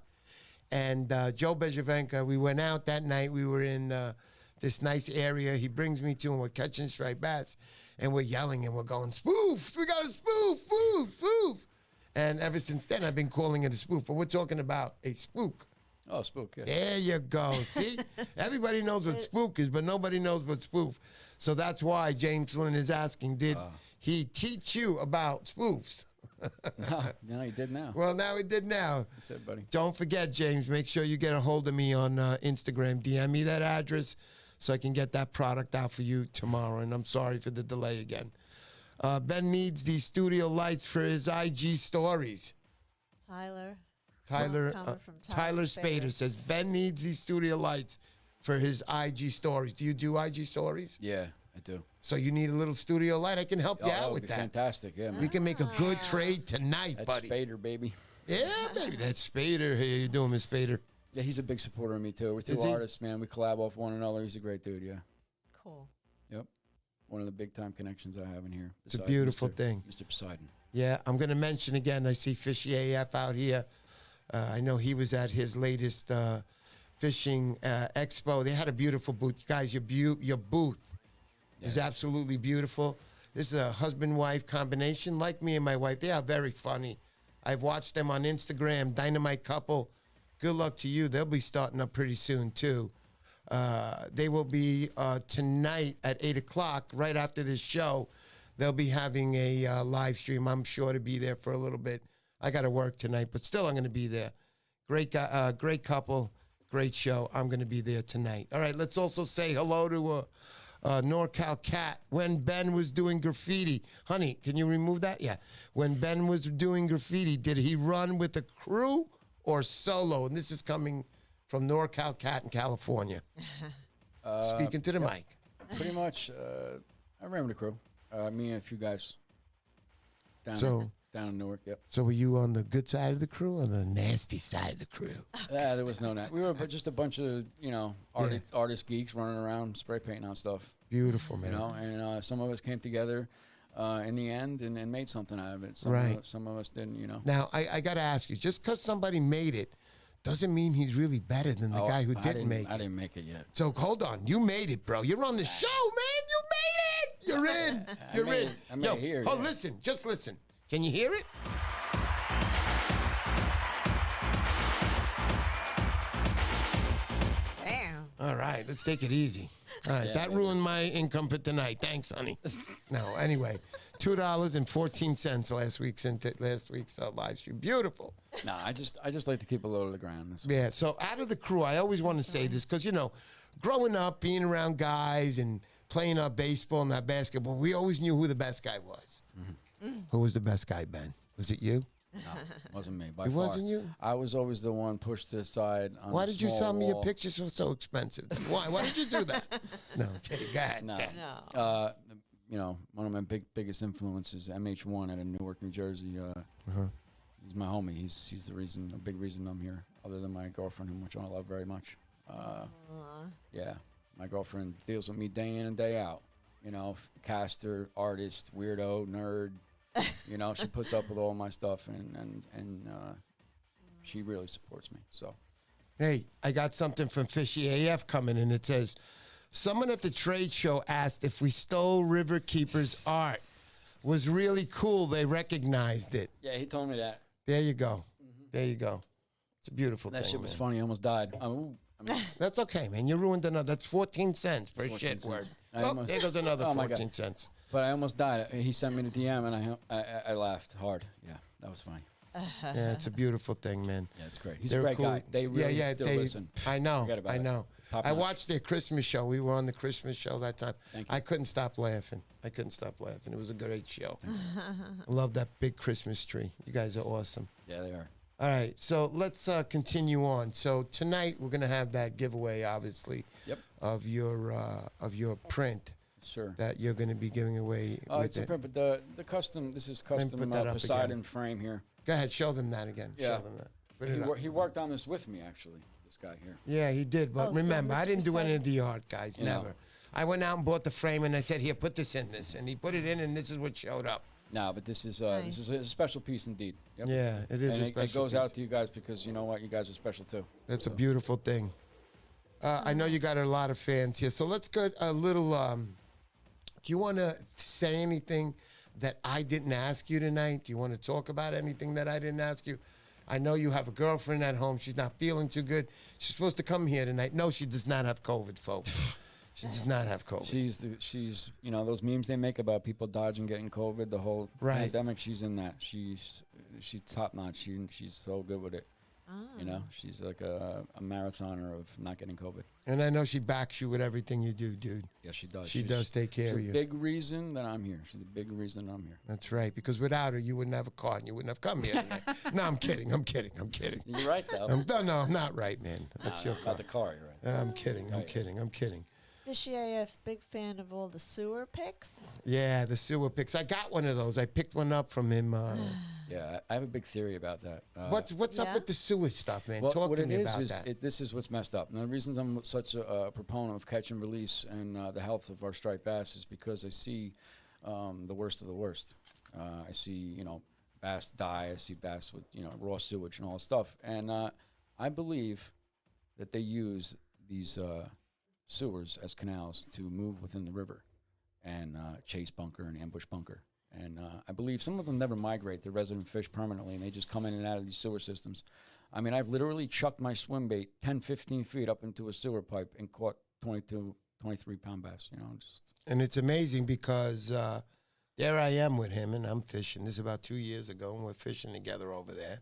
And Joe Bejevenka, we went out that night. We were in this nice area he brings me to, and we're catching striped bass. And we're yelling, and we're going, spoof! We got a spoof! Spoof! Spoof! And ever since then, I've been calling it a spoof. But we're talking about a spook. Oh, spook, yeah. There you go. See? Everybody knows what spook is, but nobody knows what spoof. So that's why James Flynn is asking, did he teach you about spoofs? No, he did now. Well, now he did now. That's it, buddy. Don't forget, James, make sure you get a hold of me on Instagram. DM me that address so I can get that product out for you tomorrow. And I'm sorry for the delay again. Ben needs these studio lights for his IG stories. Tyler Spader says, Ben needs these studio lights for his IG stories. Do you do IG stories? Yeah, I do. So you need a little studio light. I can help you out with that. Fantastic, yeah. We can make a good trade tonight, That's buddy. Spader, baby. Yeah, baby. That's Spader. Hey, how you doing, Miss Spader? Yeah, he's a big supporter of me, too. We're two artists, man. We collab off one another. He's a great dude, yeah. Cool. Yep. One of the big-time connections I have in here. It's a beautiful thing. Mr. Poseidon. Yeah, I'm going to mention again, I see Fishy AF out here. I know he was at his latest fishing expo. They had a beautiful booth. Guys, your booth is absolutely beautiful. This is a husband-wife combination. Like me and my wife, they are very funny. I've watched them on Instagram, Dynamite Couple. Good luck to you. They'll be starting up pretty soon, too. They will be tonight at 8 o'clock, right after this show. They'll be having a live stream. I'm sure to be there for a little bit. I got to work tonight, but still I'm going to be there. Great guy, great couple, great show. I'm going to be there tonight. All right, let's also say hello to NorCal Cat. When Ben was doing graffiti, honey, can you remove that? Yeah. When Ben was doing graffiti, did he run with a crew or solo? And this is coming from NorCal Cat in California. Speaking to the mic. Pretty much, I ran with a crew. Me and a few guys down in Newark, yep. So were you on the good side of the crew or the nasty side of the crew? Yeah, there was no net. We were just a bunch of, artist geeks running around, spray painting on stuff. Beautiful, man. And some of us came together in the end and made something out of it. Some of us didn't, Now, I got to ask you, just because somebody made it doesn't mean he's really better than the guy who didn't make it. I didn't make it yet. So hold on. You made it, bro. You're on the show, man. You made it. You're in. You're in. I made it here. Oh, listen. Just listen. Can you hear it? Damn. All right. let's take it easy. All right, Yeah, that baby. ruined my income for tonight. Thanks, honey. No, anyway, $2.14 last week's live stream. Beautiful. No, I just like to keep it low to the ground. That's Yeah. So out of the crew, I always want to say this because growing up, being around guys and playing our baseball and our basketball, we always knew who the best guy was. Who was the best guy, Ben? Was it you? No, it wasn't me. By It far. wasn't you? I was always the one pushed to the side. On Why the did you small sell me your wall. pictures so expensive? Why did you do that? No, I'm kidding. Go ahead. No. Go ahead. No. One of my biggest influences, MH1 out of Newark, New Jersey. He's my homie. He's a big reason I'm here, other than my girlfriend, which I love very much. Yeah, my girlfriend deals with me day in and day out. Caster, artist, weirdo, nerd. She puts up with all my stuff, and she really supports me. So, Hey, I got something from Fishy AF coming in. It says, someone at the trade show asked if we stole Riverkeeper's art. Was really cool. They recognized it. yeah, he told me that. There you go. There you go. It's a beautiful That thing. shit was man. funny. I almost died. That's okay, man. You ruined another. That's 14 cents per 14 shit cents. word. I Oh, almost- there goes another Oh, my God. 14 cents. But I almost died. He sent me the DM, and I laughed hard. Yeah, that was funny. Yeah, it's a beautiful thing, man. Yeah, it's great. He's They're a great cool. guy. They really do they, listen. I know. Forget about I it. know. Top I notch. watched their Christmas show. We were on the Christmas show that time. Thank you. I couldn't stop laughing. It was a great show. I love that big Christmas tree. You guys are awesome. Yeah, they are. All right, so let's continue on. So tonight we're gonna have that giveaway, obviously, Yep. of your print Sure. that you're gonna be giving away. Oh, with it's a it. print, but the custom. This is put custom that up Poseidon again. frame here. Go ahead, show them that again. Yeah. Show them that. Put it up. He worked on this with me, actually. This guy here. Yeah, he did. But Oh, so remember, I Mr. didn't do any of Poseidon- the art, guys. You know. Never. I went out and bought the frame, and I said, "Here, put this in this," and he put it in, and this is what showed up. No, but this is Nice. a special piece indeed. Yep. Yeah, it is And a it special goes piece. out to you guys because you know what, you guys are special too. That's a So- beautiful thing. I know you got a lot of fans here, so let's get a little. Do you want to say anything that I didn't ask you tonight? Do you want to talk about anything that I didn't ask you? I know you have a girlfriend at home. She's not feeling too good. She's supposed to come here tonight. No, she does not have COVID, folks. She does not have COVID. She's those memes they make about people dodging getting COVID, the whole Right. pandemic. She's in that. She's top notch. She's so good with it. She's like a marathoner of not getting COVID. And I know she backs you with everything you do, dude. Yeah, she does. She does take care she's of you. a big reason that I'm here. She's a big reason I'm here. That's right. Because without her, you wouldn't have a car and you wouldn't have come here tonight. No, I'm kidding. I'm kidding. You're right though. No, I'm not right, man. That's your car. About the car, you're right. I'm kidding. I'm Right. kidding. I'm kidding. Fishy AF's big fan of all the sewer pics. Yeah, the sewer pics. I got one of those. I picked one up from him. Yeah, I have a big theory about that. What's up Yeah? with the sewer stuff, man? Well, Talk what to it me is about is that. this is what's messed up. And the reasons I'm such a proponent of catch and release and the health of our striped bass is because I see the worst of the worst. I see, bass die. I see bass with, raw sewage and all this stuff. And I believe that they use these sewers as canals to move within the river and chase bunker and ambush bunker. And I believe some of them never migrate. They're resident fish permanently, and they just come in and out of these sewer systems. I mean, I've literally chucked my swim bait 10, 15 feet up into a sewer pipe and caught 22, 23-pound bass, just. And it's amazing because there I am with him, and I'm fishing. This is about 2 years ago, and we're fishing together over there.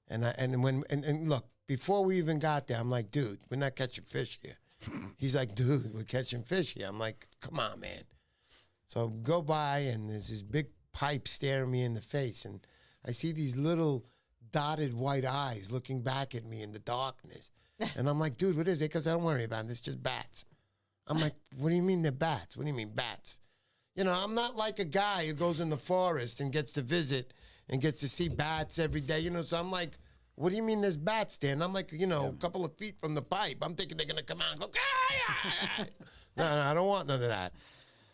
And look, before we even got there, I'm like, dude, we're not catching fish here. He's like, dude, we're catching fish here. I'm like, come on, man. So go by, and there's this big pipe staring me in the face, and I see these little dotted white eyes looking back at me in the darkness. And I'm like, dude, what is it? Because I don't worry about it. It's just bats. I'm like, what do you mean they're bats? What do you mean bats? I'm not like a guy who goes in the forest and gets to visit and gets to see bats every day. So I'm like, what do you mean there's bats there? And I'm like, a couple of feet from the pipe. I'm thinking they're going to come out and go, no, I don't want none of that.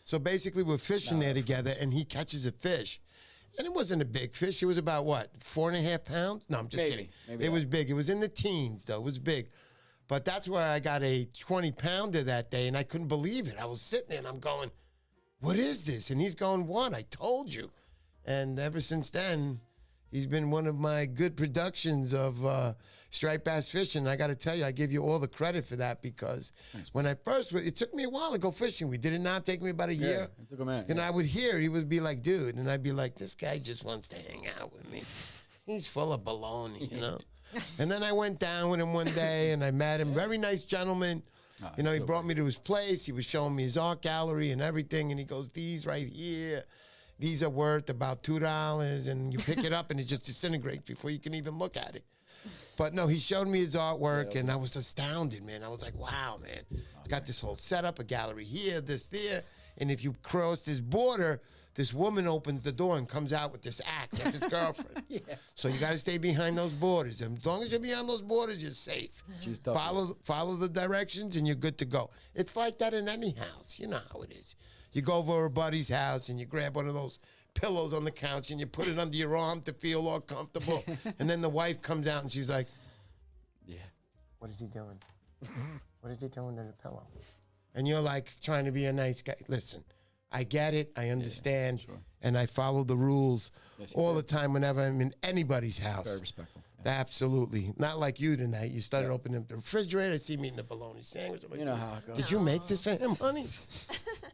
So basically, we're fishing there together, and he catches a fish. And it wasn't a big fish. It was about, 4.5 pounds? No, I'm just kidding. Maybe It was big. It was in the teens, though. It was big. But that's where I got a 20-pounder that day, and I couldn't believe it. I was sitting there, and I'm going, what is this? And he's going, what? I told you. And ever since then, He's been one of my good productions of striped bass fishing. I got to tell you, I give you all the credit for that because when I first, it took me a while to go fishing. We did it not take me about a year. It took a minute. And I would hear, he would be like, dude, and I'd be like, this guy just wants to hang out with me. He's full of baloney, you know? And then I went down with him one day and I met him. Very nice gentleman. You know, he brought me to his place. He was showing me his art gallery and everything. And he goes, these right here, these are worth about $2. And you pick it up and it just disintegrates before you can even look at it. But no, he showed me his artwork and I was astounded, man. I was like, wow, man. It's got this whole setup, a gallery here, this there. And if you cross this border, this woman opens the door and comes out with this axe. That's his girlfriend. So you got to stay behind those borders. And as long as you're behind those borders, you're safe. Follow the directions and you're good to go. It's like that in any house. You know how it is. You go over a buddy's house and you grab one of those pillows on the couch and you put it under your arm to feel all comfortable. And then the wife comes out and she's like, what is he doing? What is he doing to the pillow? And you're like trying to be a nice guy. Listen, I get it. I understand. Sure. And I follow the rules all the time whenever I'm in anybody's house. Very respectful. Absolutely. Not like you tonight. You started opening up the refrigerator. I see me eating a bologna sandwich. I'm like, you know how it goes. Did you make this for him, honey?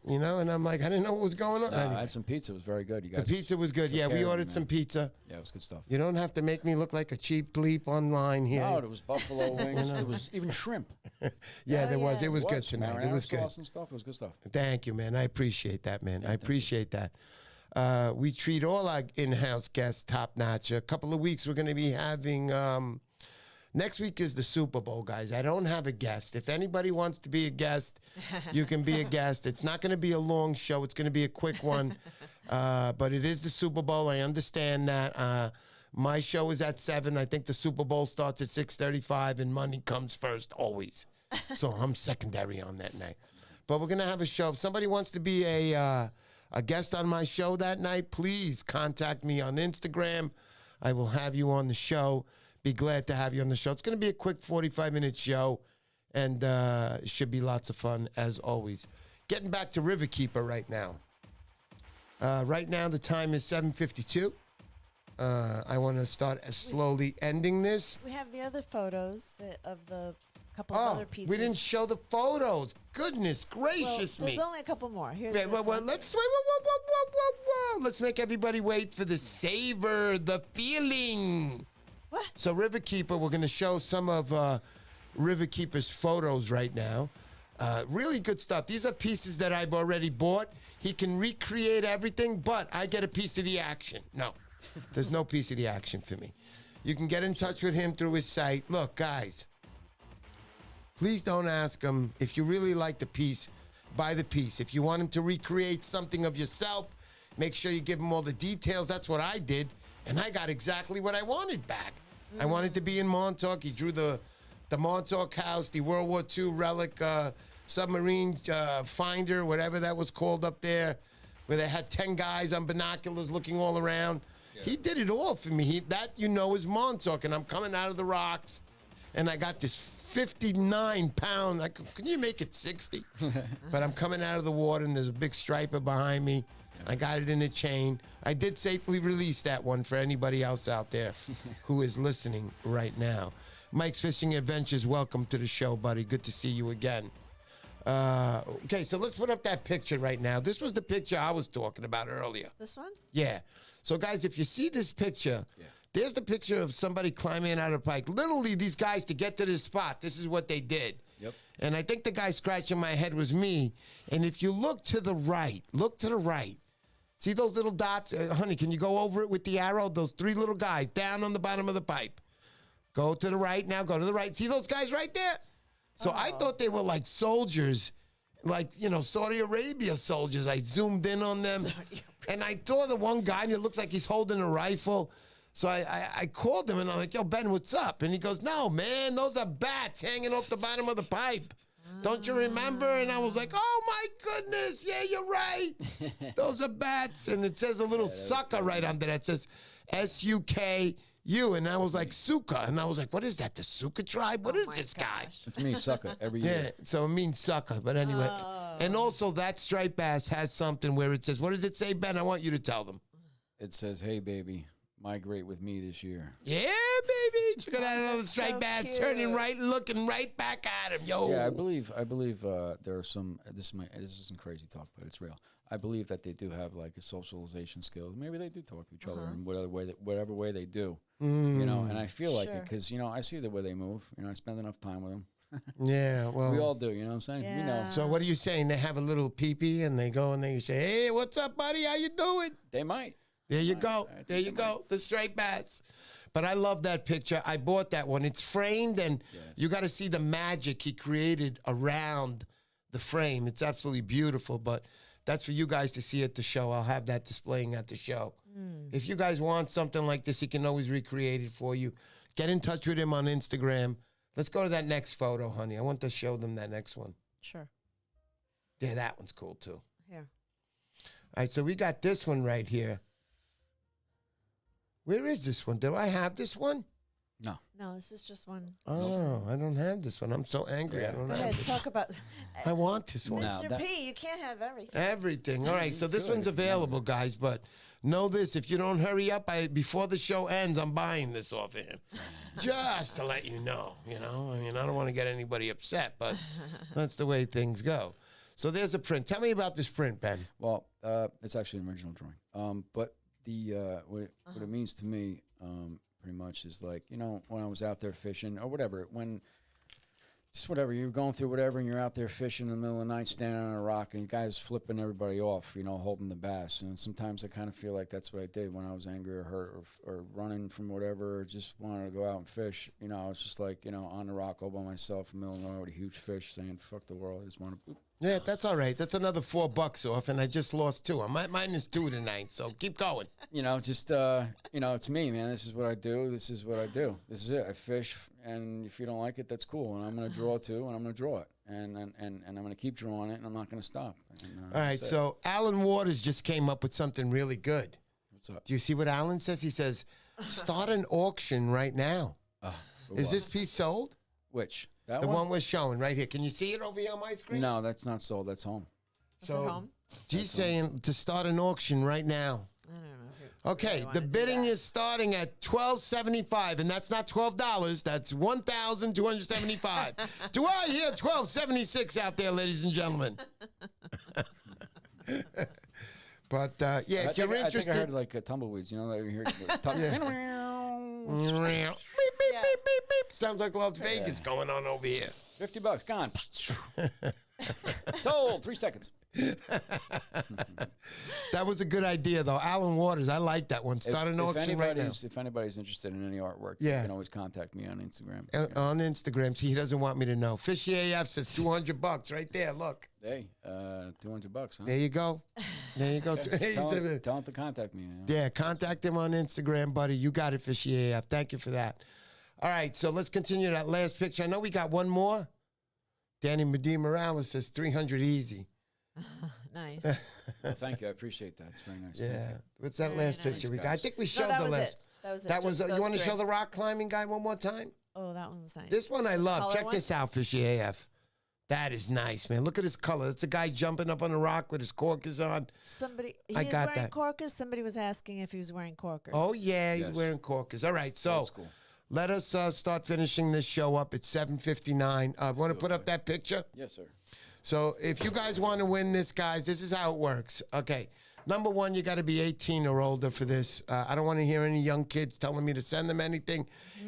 You know, and I'm like, I didn't know what was going on. I had some pizza. It was very good. You guys. The pizza was good. Yeah, we ordered some pizza. Yeah, it was good stuff. You don't have to make me look like a cheap bleep online here. No, there was buffalo wings. There was even shrimp. There was. It was good tonight. It was good. Sauce and stuff. It was good stuff. Thank you, man. I appreciate that, man. I appreciate that. We treat all our in-house guests top-notch. A couple of weeks we're going to be having... next week is the Super Bowl, guys. I don't have a guest. If anybody wants to be a guest, you can be a guest. It's not going to be a long show. It's going to be a quick one. But it is the Super Bowl. I understand that. My show is at 7. I think the Super Bowl starts at 6:35, and money comes first, always. So I'm secondary on that night. But we're going to have a show. If somebody wants to be a guest on my show that night, please contact me on Instagram. I will have you on the show. Be glad to have you on the show. It's going to be a quick 45-minute show, and it should be lots of fun, as always. Getting back to Riverkeeper right now. Right now, the time is 7:52. I want to start slowly ending this. We have the other photos of the couple of other pieces. We didn't show the photos. Goodness gracious me. There's only a couple more. Here's let's wait. Whoa. Let's make everybody wait for the savor, the feeling. What? So Riverkeeper, we're going to show some of Riverkeeper's photos right now. Really good stuff. These are pieces that I've already bought. He can recreate everything, but I get a piece of the action. No, there's no piece of the action for me. You can get in touch with him through his site. Look, guys, please don't ask him if you really like the piece, buy the piece. If you want him to recreate something of yourself, make sure you give him all the details. That's what I did, and I got exactly what I wanted back. I wanted to be in Montauk. He drew the Montauk house, the World War II relic submarine finder, whatever that was called up there, where they had 10 guys on binoculars looking all around. Yeah. He did it all for me. That, is Montauk, and I'm coming out of the rocks, and I got this 59-pound, can you make it 60? But I'm coming out of the water, and there's a big striper behind me. I got it in a chain. I did safely release that one for anybody else out there who is listening right now. Mike's Fishing Adventures, welcome to the show, buddy. Good to see you again. Okay, so let's put up that picture right now. This was the picture I was talking about earlier. This one? Yeah. So, guys, if you see this picture, there's the picture of somebody climbing out of a pike. Literally, these guys, to get to this spot, this is what they did. Yep. And I think the guy scratching my head was me. And if you look to the right, see those little dots? Honey, can you go over it with the arrow? Those 3 little guys down on the bottom of the pipe. Go to the right now. Go to the right. See those guys right there? So I thought they were like soldiers, like, Saudi Arabia soldiers. I zoomed in on them. And I saw the one guy, and it looks like he's holding a rifle. So I called him, and I'm like, yo, Ben, what's up? And he goes, no, man, those are bats hanging off the bottom of the pipe. Don't you remember? And I was like, oh, my goodness. Yeah, you're right. Those are bats. And it says a little sucker right under that. It says S-U-K-U. And I was like, Suka. And I was like, what is that, the Suka tribe? What is this guy? It means sucker every year. Yeah, so it means sucker. But anyway. And also that striped bass has something where it says, what does it say, Ben? I want you to tell them. It says, hey, baby, migrate with me this year. Yeah, baby. Check out that little striped so bass cute. turning right, looking right back at him. Yo. Yeah, I believe there are some. This isn't crazy talk, but it's real. I believe that they do have like a socialization skills. Maybe they do talk to each other in whatever way they do. You know, and I feel like it because I see the way they move. I spend enough time with them. Yeah, well. We all do. You know what I'm saying? Yeah. We know. So what are you saying? They have a little peepee and they go and they say, "Hey, what's up, buddy? How you doing?" They might. There you go. I think There you go. The striped bass. But I love that picture. I bought that one. It's framed, and you got to see the magic he created around the frame. It's absolutely beautiful. But that's for you guys to see at the show. I'll have that displaying at the show. If you guys want something like this, he can always recreate it for you. Get in touch with him on Instagram. Let's go to that next photo, honey. I want to show them that next one. Sure. Yeah, that one's cool, too. Here. All right, so we got this one right here. Where is this one? Do I have this one? No. No, this is just one. Oh, I don't have this one. I'm so angry. Yeah. I don't Go have ahead, this. talk about I want this one. No. Mr. P. You can't have everything. Everything. All right, so this Good. one's available, guys, but know this. If you don't hurry up, before the show ends, I'm buying this off of him. Just to let you know, I mean, I don't want to get anybody upset, but that's the way things go. So there's a print. Tell me about this print, Ben. Well, it's actually an original drawing. But the what it means to me, pretty much, is like when I was out there fishing or whatever, just whatever you're going through, whatever, and you're out there fishing in the middle of the night, standing on a rock, and you guys flipping everybody off, holding the bass. And sometimes I kind of feel like that's what I did when I was angry or hurt or running from whatever, or just wanted to go out and fish. I was just like on the rock all by myself in the middle of nowhere with a huge fish, saying "fuck the world." I just want to. Yeah, that's all right. That's another $4 off, and I just lost 2. I'm minus 2 tonight, so keep going. It's me, man. This is what I do. This is what I do. This is it. I fish, and if you don't like it, that's cool. And I'm gonna draw too, and I'm gonna draw it, and I'm gonna keep drawing it, and I'm not gonna stop. And, All right, so Alan Waters just came up with something really good. What's up? Do you see what Alan says? He says, "Start an auction right now." Is this piece sold? Which? That The one we're showing right here. Can you see it over here on my screen? No, that's not sold. That's home. Is it home? He's saying to start an auction right now. I don't know. If you Okay, really the wanna do bidding that. is starting at $12.75, and that's not $12. That's $1,275. Do I hear $12.76 out there, ladies and gentlemen? But yeah, if you're I interested, think I heard like tumbleweeds. That you hear. beep, beep, Yeah. beep, beep, beep. Sounds like Las Vegas going on over here. $50 gone. Sold. 3 seconds. That was a good idea, though. Alan Waters, I like that one. Start an auction right now. If anybody's interested in any artwork, Yeah. you can always contact me on Instagram. On Instagram. See, he doesn't want me to know. Fishy AF says $200 right there. Look. Hey, $200, huh? There you go. There you go. Tell him to contact me. Yeah, contact him on Instagram, buddy. You got it, Fishy AF. Thank you for that. All right, so let's continue that last picture. I know we got one more. Danny Medina Morales says 300 easy. Nice. Well, thank you. I appreciate that. It's very nice. Yeah. What's that Very last nice. picture we got? I think we No, showed that the was last. it. That was it. That was. Just You those want to show three. the rock climbing guy one more time? Oh, that one's nice. This one I love. Color Check one? this out, Fishy AF. That is nice, man. Look at his color. It's a guy jumping up on a rock with his corkers on. Somebody. He I is got wearing that. corkers. Somebody was asking if he was wearing corkers. Oh, yeah, he's Yes. wearing corkers. All right, so Old school. let us start finishing this show up. It's 7:59. Want to do it, put up buddy. that picture? Yes, sir. So if you guys want to win this, guys, this is how it works. Okay. Number one, you got to be 18 or older for this. I don't want to hear any young kids telling me to send them anything.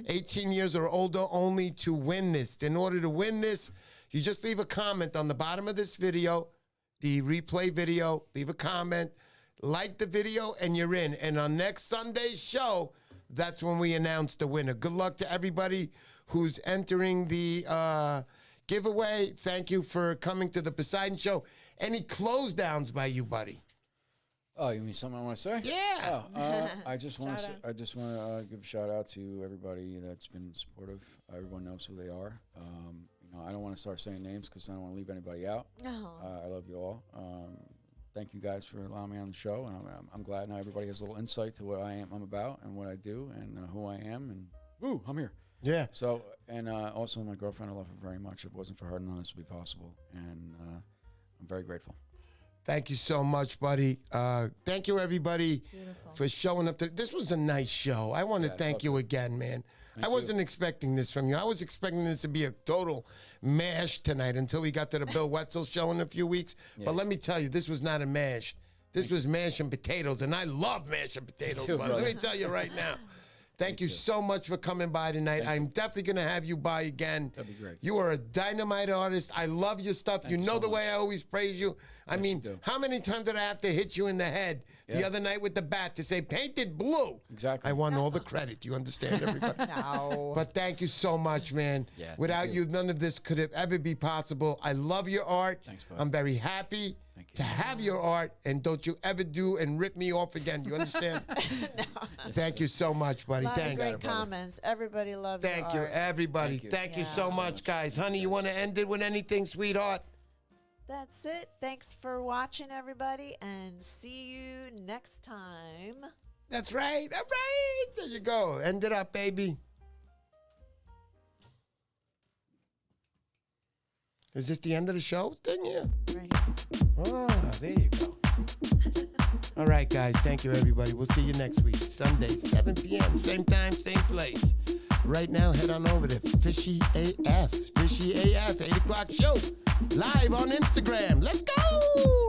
18 years or older only to win this. In order to win this, you just leave a comment on the bottom of this video, the replay video, leave a comment, like the video, and you're in. And on next Sunday's show, that's when we announce the winner. Good luck to everybody who's entering the giveaway. Thank you for coming to the Poseidon Show. Any close downs by you, buddy? Oh, you mean something I want to say? Yeah. Oh, I just want to. Shout-outs. I just want to give a shout out to everybody that's been supportive. Everyone knows who they are. I don't want to start saying names because I don't want to leave anybody out. Oh. I love you all. Thank you guys for allowing me on the show, and I'm glad now everybody has a little insight to what I'm about and what I do and who I am. And woo, I'm here. Yeah. So, and also my girlfriend, I love her very much. If it wasn't for her, none of this would be possible, and I'm very grateful. Thank you so much, buddy. Thank you, everybody, Beautiful. for showing up. This was a nice show. I want to thank you again, man. I wasn't expecting this from you. I was expecting this to be a total mash tonight until we got to the Bill Wetzel show in a few weeks. But let me tell you, this was not a mash. This was mashed potatoes, and I love mashed potatoes, too, but brother. let me tell you right now. Thank you so much for coming by tonight. I'm definitely going to have you by again. That'd be great. You are a dynamite artist. I love your stuff. You know the way I always praise you. I mean, you do. how many times did I have to hit you in the head the other night with the bat to say, painted blue? Exactly. I want all the credit. You understand, everybody? No. But thank you so much, man. Yeah, thank Without you. you, none of this could have ever be possible. I love your art. Thanks, bud. I'm very happy Thank you. to have your art, and don't you ever do and rip me off again. You understand? Thank you so much, buddy. A lot of Thanks. great comments. Everybody loves your Thank you, art. everybody. Thank you. Thank you Yeah. so much, guys. Honey, you want to end it with anything, sweetheart? That's it. Thanks for watching, everybody, and see you next time. That's right. All right. There you go. End it up, baby. Is this the end of the show? Then yeah. Right here. Ah, there you go. All right, guys. Thank you, everybody. We'll see you next week, Sunday, 7 p.m., same time, same place. Right now, head on over to Fishy AF, 8 o'clock show, live on Instagram. Let's go.